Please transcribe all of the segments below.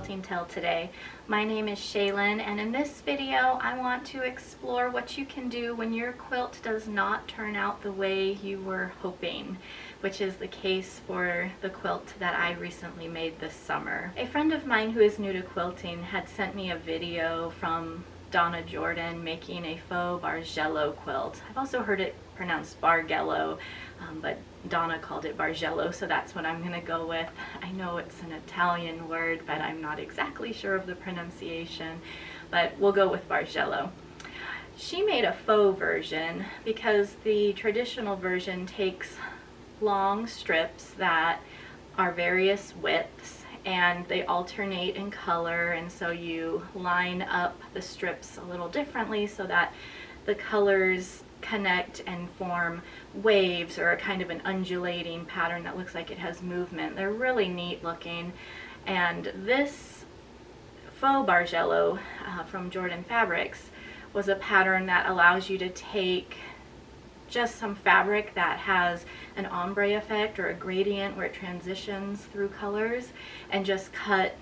Quilting Tale today. My name is Shaylin, and in this video I want to explore what you can do when your quilt does not turn out the way you were hoping, which is the case for the quilt that I recently made this summer. A friend of mine who is new to quilting had sent me a video from Donna Jordan making a faux Bargello quilt. I've also heard it pronounced Bargello, but Donna called it Bargello, so that's what I'm gonna go with. I know it's an Italian word, but I'm not exactly sure of the pronunciation, but we'll go with Bargello. She made a faux version because the traditional version takes long strips that are various widths and they alternate in color, and so you line up the strips a little differently so that the colors connect and form waves or a kind of an undulating pattern that looks like it has movement. They're really neat looking, and this faux Bargello from Jordan Fabrics was a pattern that allows you to take just some fabric that has an ombre effect or a gradient where it transitions through colors, and just cut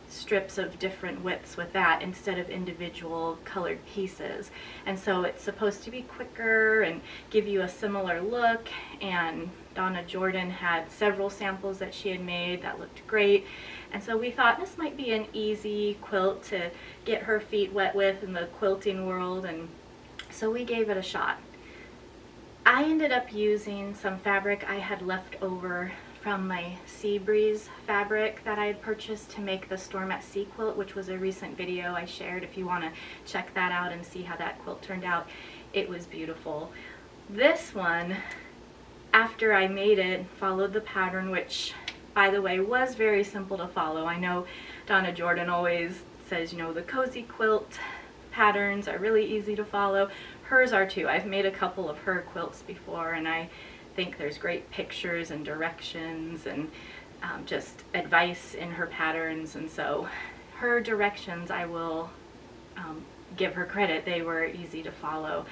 strips of different widths with that instead of individual colored pieces. And so it's supposed to be quicker and give you a similar look, and Donna Jordan had several samples that she had made that looked great, and so we thought this might be an easy quilt to get her feet wet with in the quilting world, and so we gave it a shot. I ended up using some fabric I had left over from my Sea Breeze fabric that I had purchased to make the Storm at Sea quilt, which was a recent video I shared. If you want to check that out and see how that quilt turned out, it was beautiful. This one, after I made it, followed the pattern, which, by the way, was very simple to follow. I know Donna Jordan always says, you know, the cozy quilt patterns are really easy to follow. Hers are too. I've made a couple of her quilts before, and I think there's great pictures and directions and just advice in her patterns, and so her directions, I will give her credit, they were easy to follow.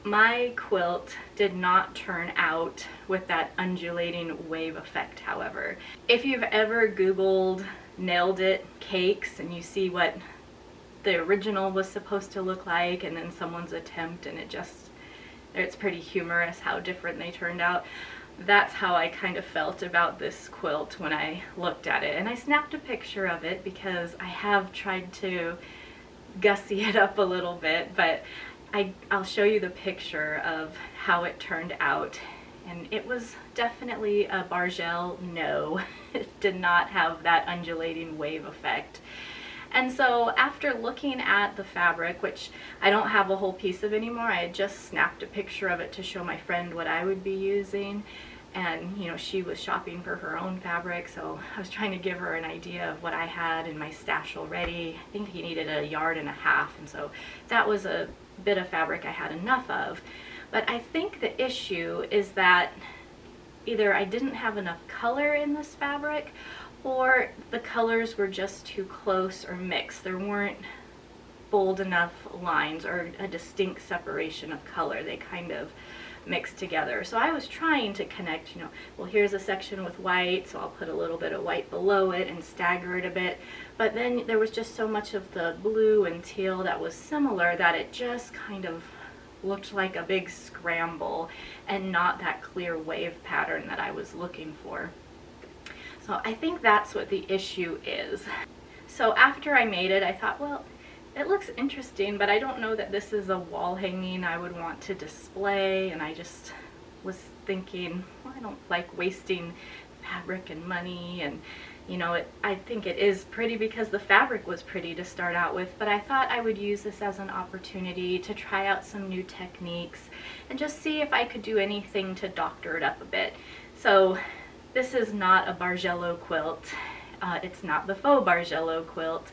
My quilt did not turn out with that undulating wave effect, however. If you've ever Googled nailed it cakes and you see what the original was supposed to look like and then someone's attempt, and it's pretty humorous how different they turned out. That's how I kind of felt about this quilt when I looked at it. And I snapped a picture of it because I have tried to gussy it up a little bit, but I'll show you the picture of how it turned out. And it was definitely a Bargello no. It did not have that undulating wave effect. And so after looking at the fabric, which I don't have a whole piece of anymore, I had just snapped a picture of it to show my friend what I would be using. And, you know, she was shopping for her own fabric, so I was trying to give her an idea of what I had in my stash already. I think he needed 1.5 yards, and so that was a bit of fabric I had enough of. But I think the issue is that either I didn't have enough color in this fabric, or the colors were just too close or mixed. There weren't bold enough lines or a distinct separation of color. They kind of mixed together. So I was trying to connect, you know, well, here's a section with white, so I'll put a little bit of white below it and stagger it a bit. But then there was just so much of the blue and teal that was similar that it just kind of looked like a big scramble and not that clear wave pattern that I was looking for. So I think that's what the issue is. So after I made it, I thought, well, it looks interesting, but I don't know that this is a wall hanging I would want to display, and I just was thinking, well, I don't like wasting fabric and money, and you know, I think it is pretty because the fabric was pretty to start out with, but I thought I would use this as an opportunity to try out some new techniques and just see if I could do anything to doctor it up a bit. So this is not a Bargello quilt. It's not the faux Bargello quilt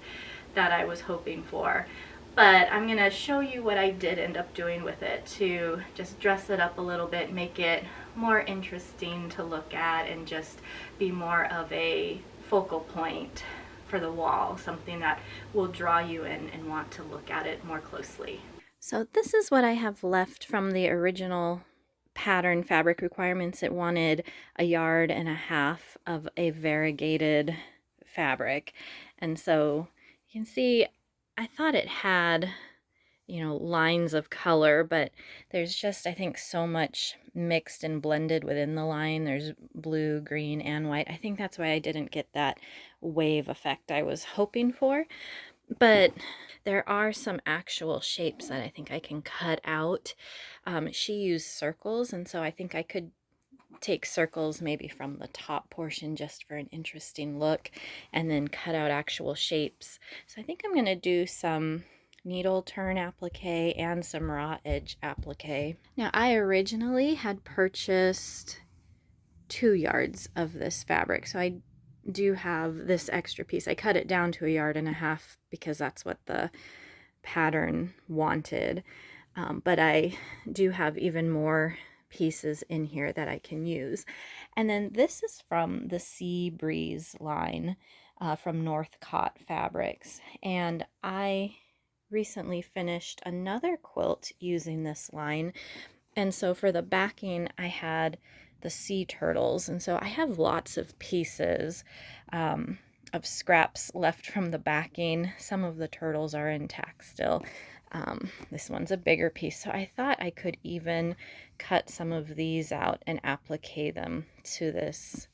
that I was hoping for. But I'm going to show you what I did end up doing with it to just dress it up a little bit, make it more interesting to look at, and just be more of a focal point for the wall, something that will draw you in and want to look at it more closely. So this is what I have left from the original pattern fabric requirements. It wanted 1.5 yards of a variegated fabric. And so you can see, I thought it had, you know, lines of color, but there's just, I think, so much mixed and blended within the line. There's blue, green, and white. I think that's why I didn't get that wave effect I was hoping for. But there are some actual shapes that I think I can cut out. She used circles, and so I think I could take circles maybe from the top portion just for an interesting look, and then cut out actual shapes. So I think I'm going to do some needle turn applique and some raw edge applique. Now, I originally had purchased 2 yards of this fabric, so I do have this extra piece. I cut it down to 1.5 yards because that's what the pattern wanted, but I do have even more pieces in here that I can use. And then this is from the Sea Breeze line from Northcott Fabrics, and I recently finished another quilt using this line. And so for the backing, I had the sea turtles, and so I have lots of pieces of scraps left from the backing. Some of the turtles are intact still. This one's a bigger piece, so I thought I could even cut some of these out and applique them to this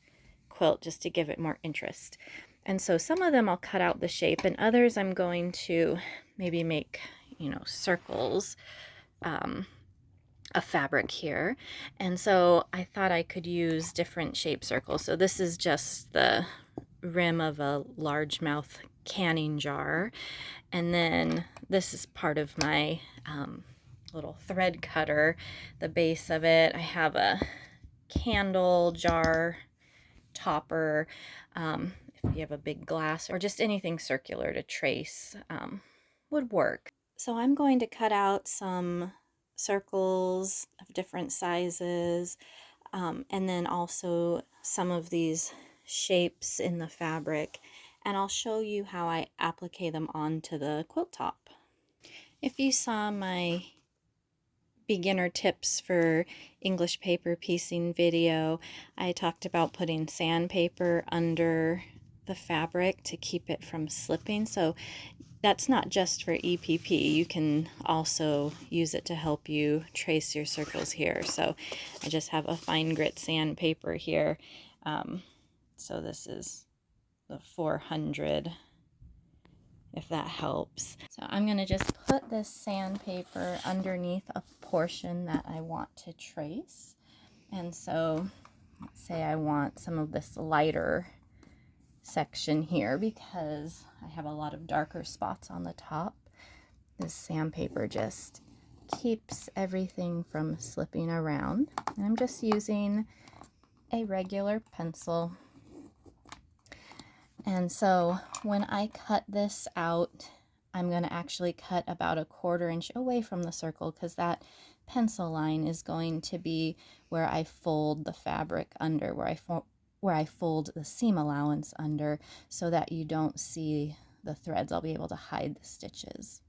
quilt just to give it more interest. And so some of them I'll cut out the shape, and others I'm going to maybe make, you know, circles of fabric here. And so I thought I could use different shape circles. So this is just the rim of a largemouth canning jar, and then this is part of my little thread cutter, the base of it. I have a candle jar topper, if you have a big glass or just anything circular to trace would work. So I'm going to cut out some circles of different sizes, and then also some of these shapes in the fabric, and I'll show you how I applique them onto the quilt top. If you saw my beginner tips for English paper piecing video, I talked about putting sandpaper under the fabric to keep it from slipping. So that's not just for EPP. You can also use it to help you trace your circles here. So I just have a fine grit sandpaper here. So this is the 400, if that helps. So I'm going to just put this sandpaper underneath a portion that I want to trace. And so let's say I want some of this lighter section here because I have a lot of darker spots on the top. This sandpaper just keeps everything from slipping around. And I'm just using a regular pencil. And so when I cut this out, I'm going to actually cut about 1/4 inch away from the circle because that pencil line is going to be where I fold the fabric under, where I fold the seam allowance under, so that you don't see the threads. I'll be able to hide the stitches.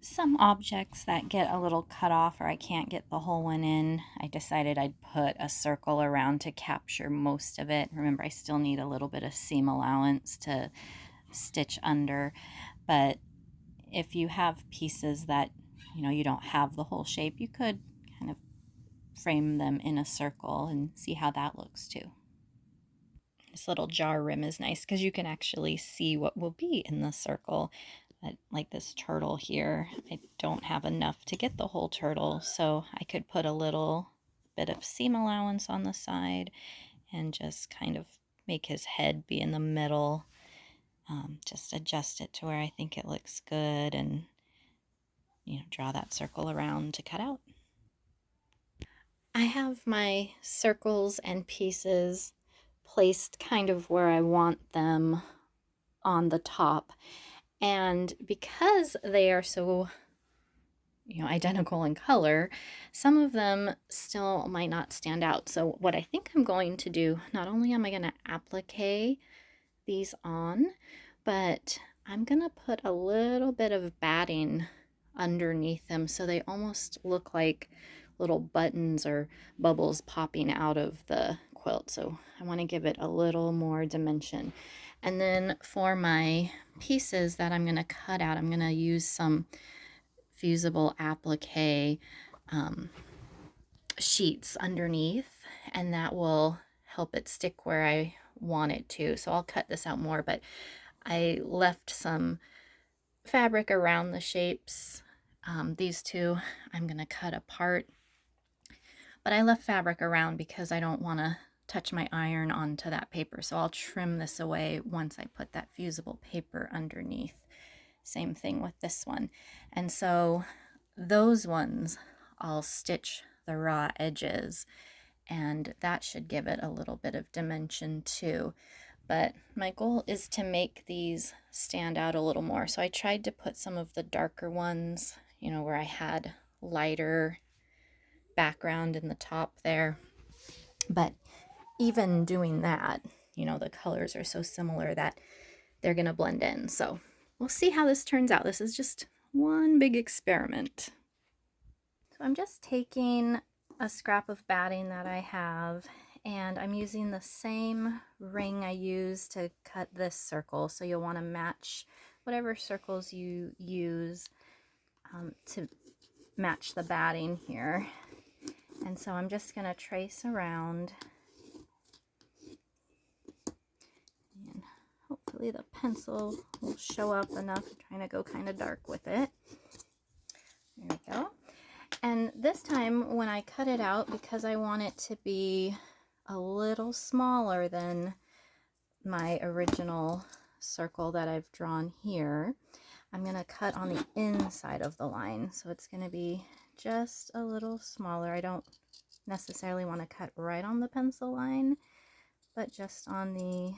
Some objects that get a little cut off or I can't get the whole one in, I decided I'd put a circle around to capture most of it. Remember, I still need a little bit of seam allowance to stitch under, but if you have pieces that, you know, you don't have the whole shape, you could kind of frame them in a circle and see how that looks too. This little jar rim is nice because you can actually see what will be in the circle. Like this turtle here, I don't have enough to get the whole turtle, so I could put a little bit of seam allowance on the side and just kind of make his head be in the middle. Just adjust it to where I think it looks good, and, you know, draw that circle around to cut out. I have my circles and pieces placed kind of where I want them on the top. And because they are so, you know, identical in color, some of them still might not stand out. So what I think I'm going to do, not only am I going to applique these on, but I'm going to put a little bit of batting underneath them so they almost look like little buttons or bubbles popping out of the quilt, so I want to give it a little more dimension. And then for my pieces that I'm going to cut out, I'm going to use some fusible applique sheets underneath, and that will help it stick where I want it to. So I'll cut this out more, but I left some fabric around the shapes. These two I'm going to cut apart, but I left fabric around because I don't want to touch my iron onto that paper. So I'll trim this away once I put that fusible paper underneath. Same thing with this one. And so those ones I'll stitch the raw edges, and that should give it a little bit of dimension too. But my goal is to make these stand out a little more. So I tried to put some of the darker ones, you know, where I had lighter background in the top there. But even doing that, you know, the colors are so similar that they're going to blend in. So we'll see how this turns out. This is just one big experiment. So I'm just taking a scrap of batting that I have, and I'm using the same ring I used to cut this circle. So you'll want to match whatever circles you use to match the batting here. And so I'm just going to trace around, and hopefully the pencil will show up enough. I'm trying to go kind of dark with it. There we go. And this time when I cut it out, because I want it to be a little smaller than my original circle that I've drawn here, I'm going to cut on the inside of the line. So it's going to be just a little smaller. I don't necessarily want to cut right on the pencil line, but just on the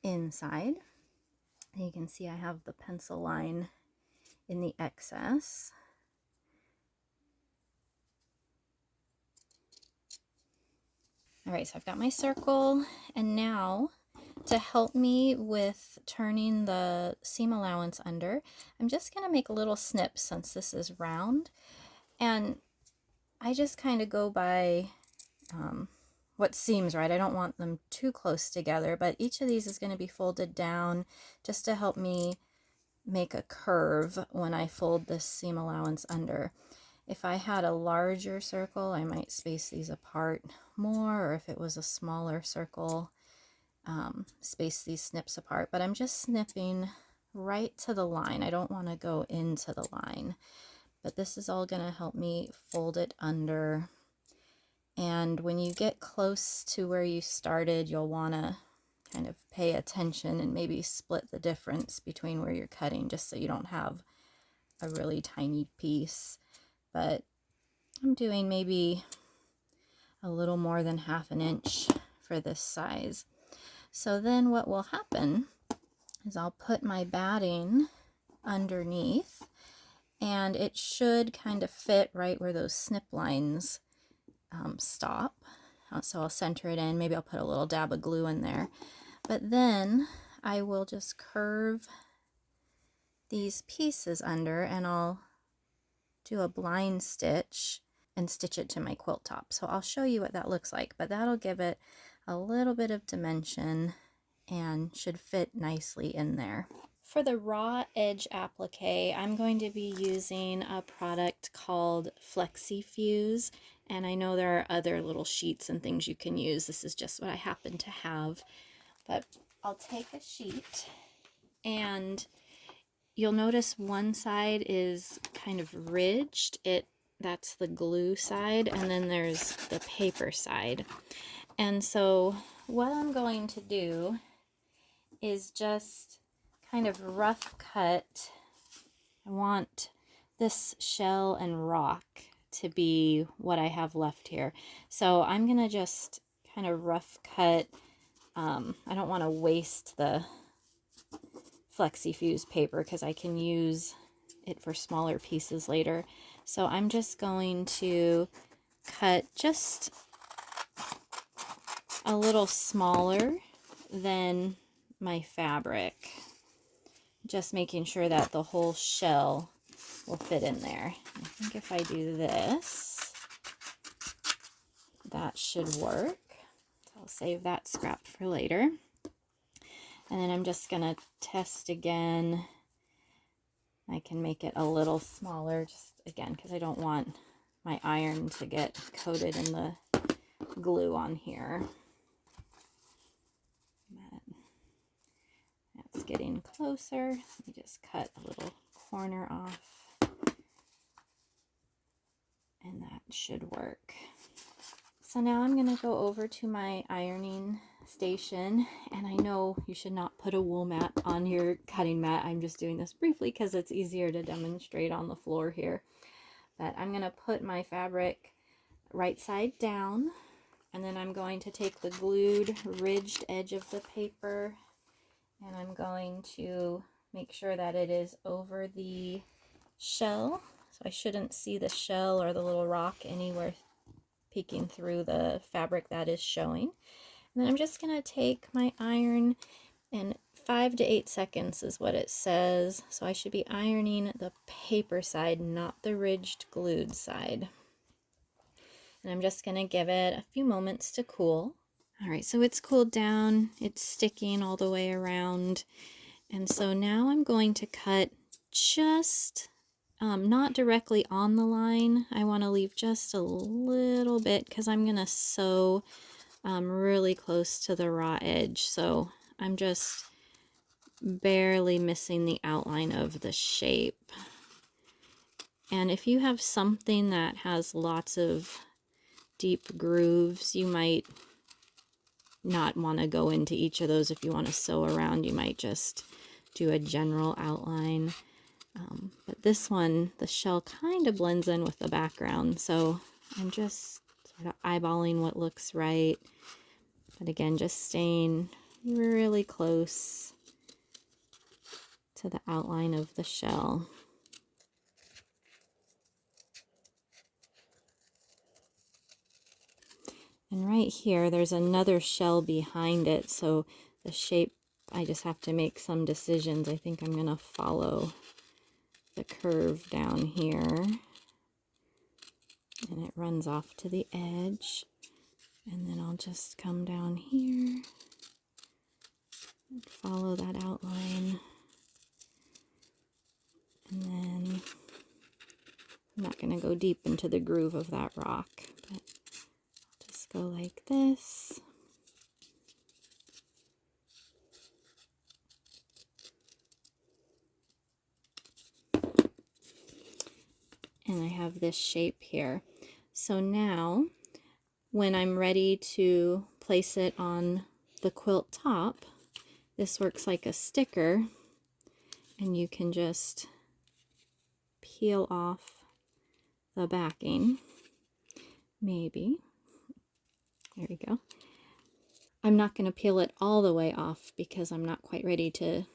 inside. And you can see I have the pencil line in the excess. All right, so I've got my circle, and now to help me with turning the seam allowance under, I'm just going to make little snips since this is round, and I just kind of go by what seems right. I don't want them too close together, but each of these is going to be folded down just to help me make a curve when I fold this seam allowance under. If I had a larger circle, I might space these apart more, or if it was a smaller circle, space these snips apart. But I'm just snipping right to the line. I don't want to go into the line, but this is all going to help me fold it under. And when you get close to where you started, you'll want to kind of pay attention and maybe split the difference between where you're cutting, just so you don't have a really tiny piece. But I'm doing maybe a little more than ½ inch for this size. So then what will happen is I'll put my batting underneath, and it should kind of fit right where those snip lines stop. So I'll center it in. Maybe I'll put a little dab of glue in there. But then I will just curve these pieces under, and I'll do a blind stitch and stitch it to my quilt top. So I'll show you what that looks like, but that'll give it a little bit of dimension and should fit nicely in there. For the raw edge applique, I'm going to be using a product called FlexiFuse, and I know there are other little sheets and things you can use. This is just what I happen to have, but I'll take a sheet, and you'll notice one side is kind of ridged. That's the glue side, and then there's the paper side. And so what I'm going to do is just kind of rough cut. I want this shell and rock to be what I have left here. So I'm gonna just kind of rough cut. I don't want to waste the FlexiFuse paper because I can use it for smaller pieces later. So I'm just going to cut just a little smaller than my fabric, just making sure that the whole shell will fit in there. I think if I do this, that should work. So I'll save that scrap for later. And then I'm just going to test again. I can make it a little smaller, just again, because I don't want my iron to get coated in the glue on here. That's getting closer. Let me just cut a little corner off. And that should work. So now I'm going to go over to my ironing station, and I know you should not put a wool mat on your cutting mat. I'm just doing this briefly because it's easier to demonstrate on the floor here. But I'm going to put my fabric right side down, and then I'm going to take the glued ridged edge of the paper, and I'm going to make sure that it is over the shell. So I shouldn't see the shell or the little rock anywhere peeking through the fabric that is showing. And then I'm just going to take my iron, and 5 to 8 seconds is what it says. So I should be ironing the paper side, not the ridged glued side. And I'm just going to give it a few moments to cool. All right, so it's cooled down. It's sticking all the way around. And so now I'm going to cut just not directly on the line. I want to leave just a little bit because I'm going to sew really close to the raw edge. So I'm just barely missing the outline of the shape. And if you have something that has lots of deep grooves, you might not want to go into each of those. If you want to sew around, you might just do a general outline. But this one, the shell kind of blends in with the background, so I'm just sort of eyeballing what looks right. But again, just staying really close to the outline of the shell. And right here, there's another shell behind it, so the shape, I just have to make some decisions. I think I'm going to follow the curve down here, and it runs off to the edge, and then I'll just come down here and follow that outline, and then I'm not going to go deep into the groove of that rock, but I'll just go like this. And I have this shape here. So now, when I'm ready to place it on the quilt top, this works like a sticker, and you can just peel off the backing. Maybe. There you go. I'm not going to peel it all the way off because I'm not quite ready to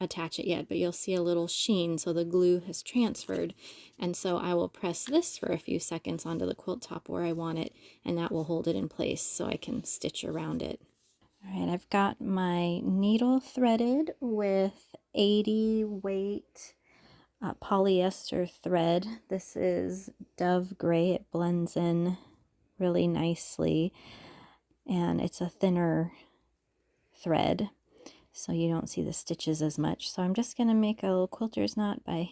attach it yet, but you'll see a little sheen, so the glue has transferred, and so I will press this for a few seconds onto the quilt top where I want it, and that will hold it in place so I can stitch around it. All right, I've got my needle threaded with 80 weight polyester thread. This is Dove Gray. It blends in really nicely, and it's a thinner thread, so you don't see the stitches as much. So I'm just going to make a little quilter's knot by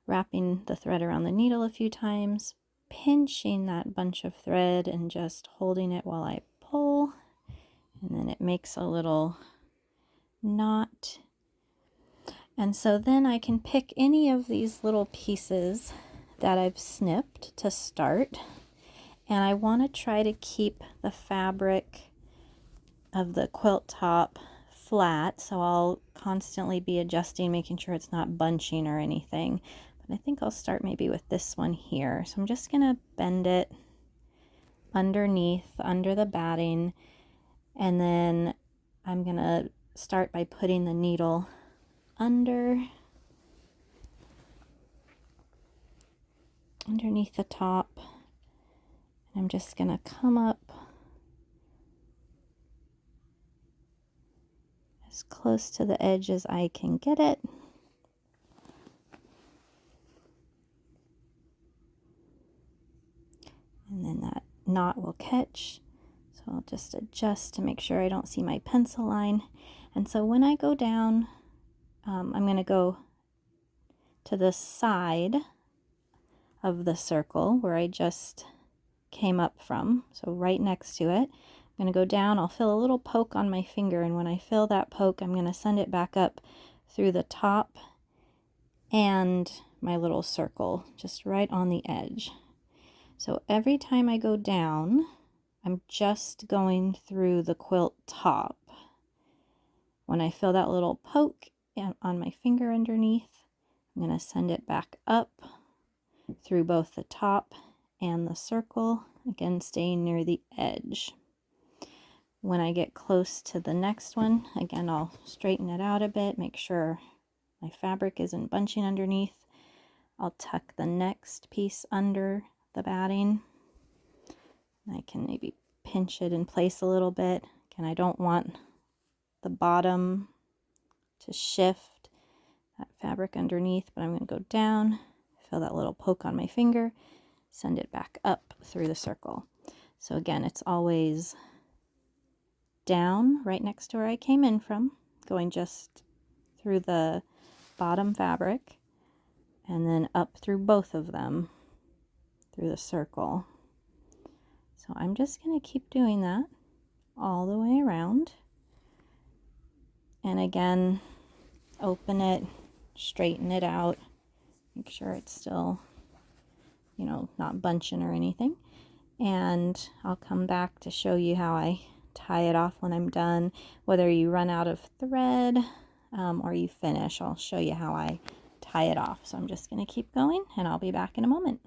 wrapping the thread around the needle a few times, pinching that bunch of thread and just holding it while I pull, and then it makes a little knot. And so then I can pick any of these little pieces that I've snipped to start, and I want to try to keep the fabric of the quilt top flat, so I'll constantly be adjusting, making sure it's not bunching or anything. But I think I'll start maybe with this one here. So I'm just gonna bend it underneath, under the batting, and then I'm gonna start by putting the needle underneath the top. And I'm just gonna come up as close to the edge as I can get it. And then that knot will catch. So I'll just adjust to make sure I don't see my pencil line. And so when I go down, I'm going to go to the side of the circle where I just came up from, so right next to it. I'm going to go down, I'll feel a little poke on my finger, and when I feel that poke, I'm going to send it back up through the top and my little circle, just right on the edge. So every time I go down, I'm just going through the quilt top. When I feel that little poke on my finger underneath, I'm going to send it back up through both the top and the circle, again staying near the edge. When I get close to the next one, again I'll straighten it out a bit, make sure my fabric isn't bunching underneath. I'll tuck the next piece under the batting. I can maybe pinch it in place a little bit. Again, I don't want the bottom to shift that fabric underneath, but I'm going to go down, feel that little poke on my finger, send it back up through the circle. So again, it's always down right next to where I came in from, going just through the bottom fabric, and then up through both of them through the circle. So I'm just going to keep doing that all the way around. And again, open it, straighten it out, make sure it's still, you know, not bunching or anything. And I'll come back to show you how I tie it off when I'm done. Whether you run out of thread or you finish, I'll show you how I tie it off. So I'm just going to keep going and I'll be back in a moment.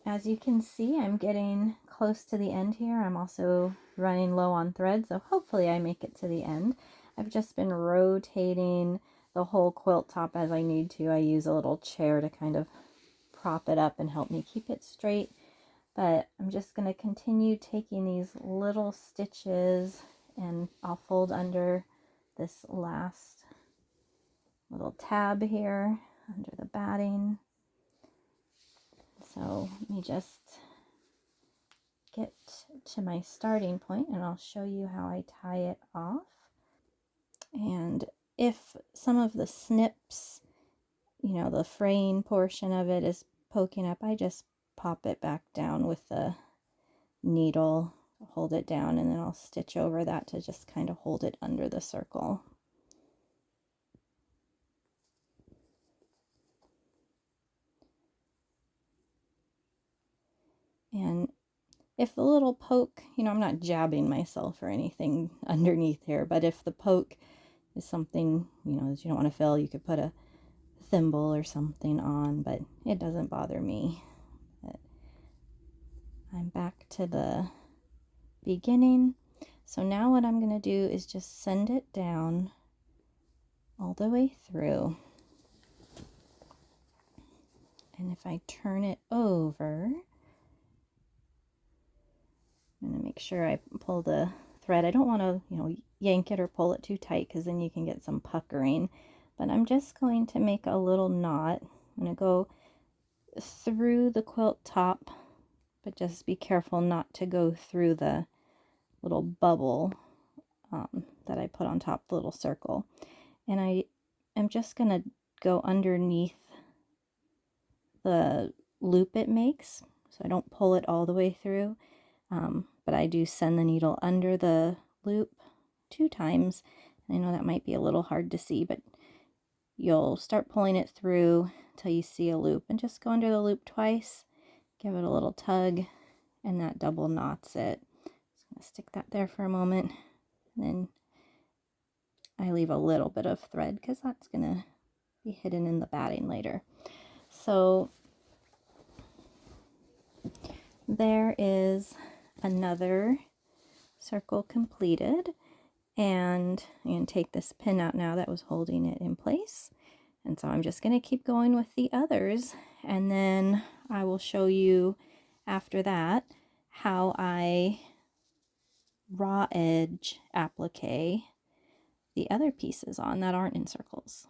As you can see, I'm getting close to the end here. I'm also running low on thread, so hopefully I make it to the end. I've just been rotating the whole quilt top as I need to. I use a little chair to kind of prop it up and help me keep it straight. But I'm just going to continue taking these little stitches, and I'll fold under this last little tab here under the batting. So let me just get to my starting point and I'll show you how I tie it off. And if some of the snips, you know, the fraying portion of it is poking up, I just pop it back down with the needle, hold it down, and then I'll stitch over that to just kind of hold it under the circle. And if the little poke, you know, I'm not jabbing myself or anything underneath here, but if the poke is something, you know, that you don't want to fill, you could put a thimble or something on, but it doesn't bother me. But I'm back to the beginning. So now what I'm going to do is just send it down all the way through. And if I turn it over, I'm going to make sure I pull the thread. I don't want to, you know, yank it or pull it too tight because then you can get some puckering. But I'm just going to make a little knot. I'm going to go through the quilt top, but just be careful not to go through the little bubble that I put on top, the little circle. And I am just going to go underneath the loop it makes, so I don't pull it all the way through. But I do send the needle under the loop 2 times. I know that might be a little hard to see, but you'll start pulling it through till you see a loop, and just go under the loop twice, give it a little tug, and that double knots it. Just gonna stick that there for a moment, and then I leave a little bit of thread because that's gonna be hidden in the batting later. So there is another circle completed, and I'm going to take this pin out now that was holding it in place, and so I'm just going to keep going with the others, and then I will show you after that how I raw edge applique the other pieces on that aren't in circles.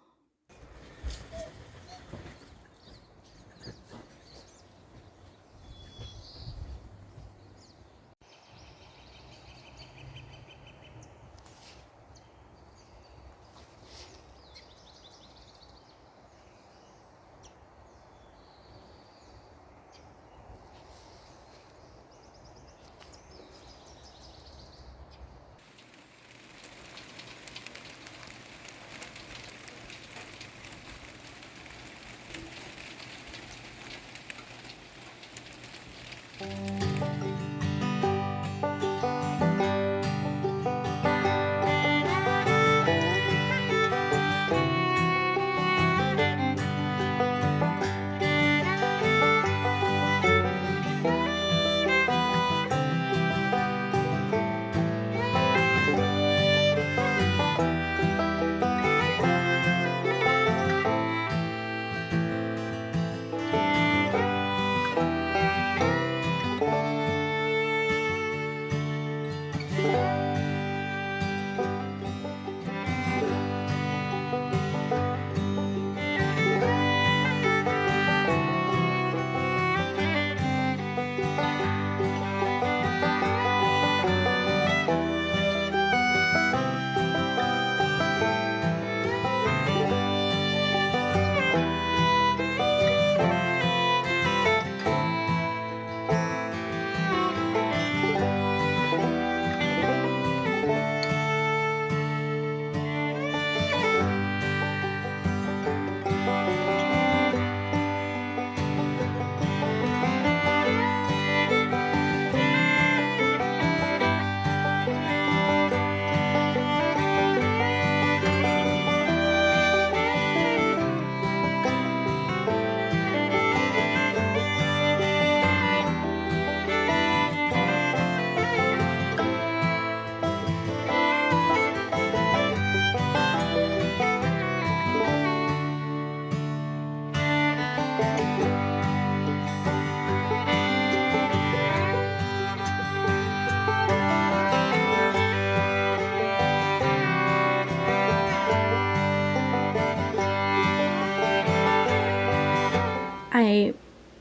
I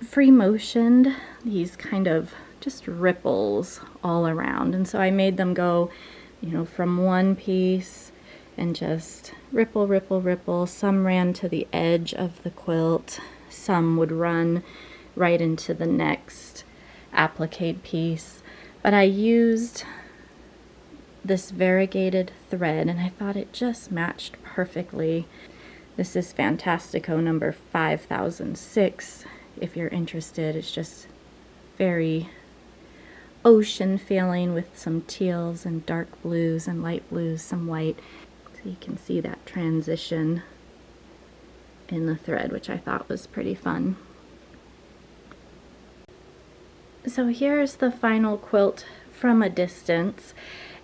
free motioned these kind of just ripples all around, and so I made them go, you know, from one piece and just ripple, ripple, ripple. Some ran to the edge of the quilt, some would run right into the next applique piece, but I used this variegated thread and I thought it just matched perfectly. This is Fantastico number 5006 if you're interested. It's just very ocean feeling with some teals and dark blues and light blues, some white. So you can see that transition in the thread, which I thought was pretty fun. So here's the final quilt from a distance,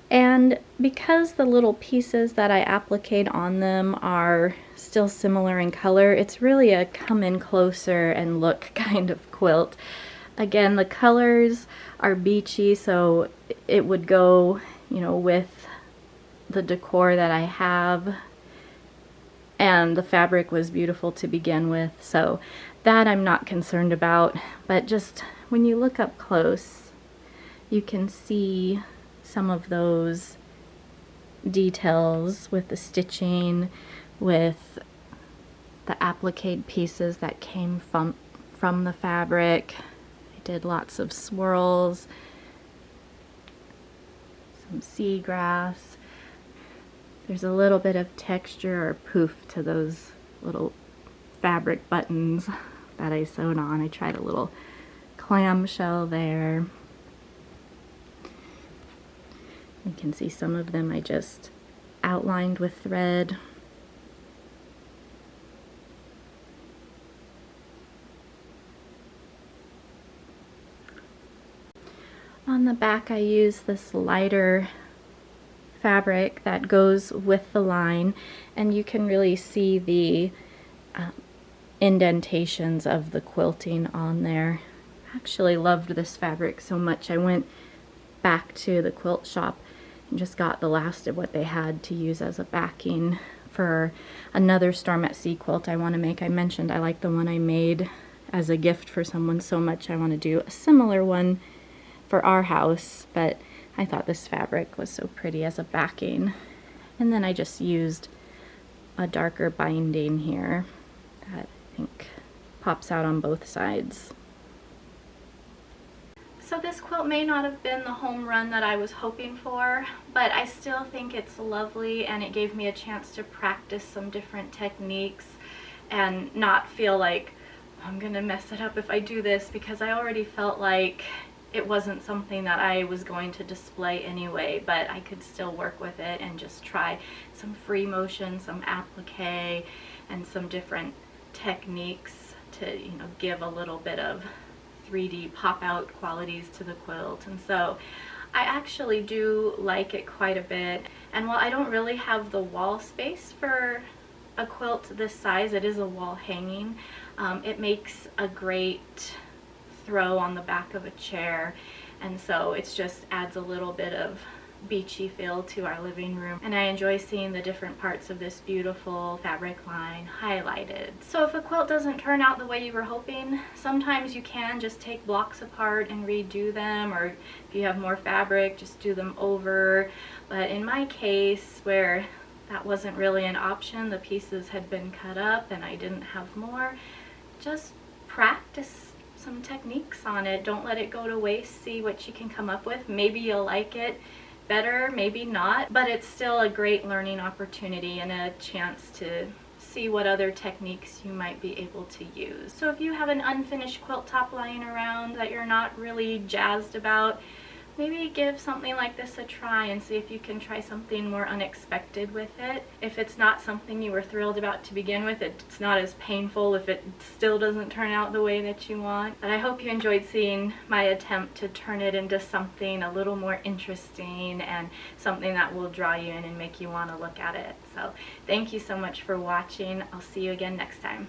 and because the little pieces that I appliqued on them are still similar in color, it's really a come in closer and look kind of quilt. Again, the colors are beachy, so it would go, you know, with the decor that I have, and the fabric was beautiful to begin with, so that I'm not concerned about. But just when you look up close, you can see some of those details with the stitching, with the applique pieces that came from the fabric. I did lots of swirls, some seagrass. There's a little bit of texture or poof to those little fabric buttons that I sewed on. I tried a little clamshell there. You can see some of them I just outlined with thread. On the back I use this lighter fabric that goes with the line, and you can really see the indentations of the quilting on there. I actually loved this fabric so much I went back to the quilt shop and just got the last of what they had to use as a backing for another Storm at Sea quilt I want to make. I mentioned I like the one I made as a gift for someone so much I want to do a similar one for our house, but I thought this fabric was so pretty as a backing. And then I just used a darker binding here that I think pops out on both sides. So this quilt may not have been the home run that I was hoping for, but I still think it's lovely, and it gave me a chance to practice some different techniques and not feel like I'm gonna mess it up if I do this, because I already felt like it wasn't something that I was going to display anyway, but I could still work with it and just try some free motion, some applique, and some different techniques to, you know, give a little bit of 3D pop-out qualities to the quilt. And so I actually do like it quite a bit. And while I don't really have the wall space for a quilt this size, it is a wall hanging, it makes a great throw on the back of a chair, and so it just adds a little bit of beachy feel to our living room, and I enjoy seeing the different parts of this beautiful fabric line highlighted. So if a quilt doesn't turn out the way you were hoping, sometimes you can just take blocks apart and redo them, or if you have more fabric, just do them over. But in my case, where that wasn't really an option, the pieces had been cut up and I didn't have more, just practice some techniques on it. Don't let it go to waste. See what you can come up with. Maybe you'll like it better, maybe not, but it's still a great learning opportunity and a chance to see what other techniques you might be able to use. So if you have an unfinished quilt top lying around that you're not really jazzed about, maybe give something like this a try and see if you can try something more unexpected with it. If it's not something you were thrilled about to begin with, it's not as painful if it still doesn't turn out the way that you want. But I hope you enjoyed seeing my attempt to turn it into something a little more interesting and something that will draw you in and make you want to look at it. So thank you so much for watching. I'll see you again next time.